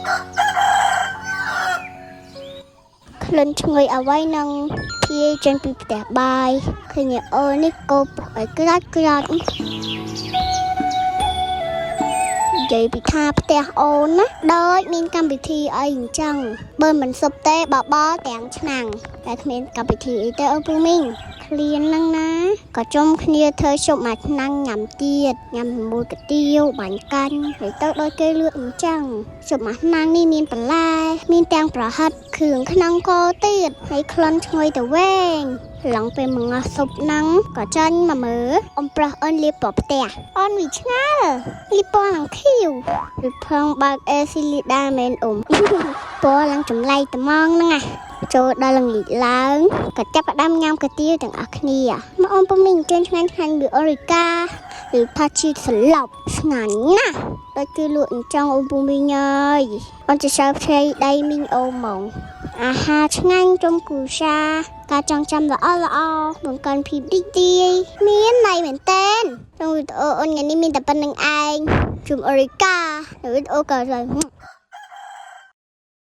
ក្លិនឈ្ងុយអ្វីនឹងភាយចេញពីផ្ទះបាយឃើញអូននេះកោបឲ្យក្រាច់ក្រាច់និយាយពីថាផ្ទះអូនណាដូចមានកម្មវិធីអីអញ្ចឹងបើមិនសុបទេបបរទាំងឆ្នាំងតែគ្មានកម្មវិធីអីទេអូនពូមីងឃ្លានហ្នឹងណាក៏ជុំគ្នាធ្វើជប់មួយឆ្នាំងញ៉ាំទៀតញ៉ាំមួយកាទៀវបាញ់កាញ់ហើយទៅដូចគេលក់អញ្ចឹងជប់មួយឆ្នាំងនេះមានបន្លែមានទាំងប្រហិតគ្រឿងក្នុងកទៀតហើយក្លិនឈ្ងុយទៅវែងឡងពេលមកងោះស៊ុបហ្នឹងក៏ចាញ់មកមើលអ៊ំប្រុសអូនលាបពណ៌ផ្ទះអូនវិឆ្ងាល់លាបពណ៌ឡើងខៀវឬផងបើកអេស៊ីលីដាមែនអ៊ំពណ៌ឡើងចម្លែកត្មងហ្នឹងណាចូលដល់ល្ងាចឡើងក៏ចាប់ផ្ដើមញ៉ាំកាទៀវទាំងអស់គ្នាមកអូនពុំមីងចេញឆ្ងាញ់ឬអូរីកាឬផាជីស្លប់ឆ្ងាញ់ណាស់ដូចគឺលក់អញ្ចឹងអូនពុំមីងអើយអូនจะសើផ្ទៃដៃមីងអូហ្មងអាហារឆ្ងាញ់ជុំគ្រួសារការចងចាំល្អបង្កើនភាពរីករាយមានន័យមែនតើក្នុងវីដេអូអូនថ្ងៃនេះមានតែប៉ុណ្្នឹងឯងជុំអូរីកាវីដេអូក៏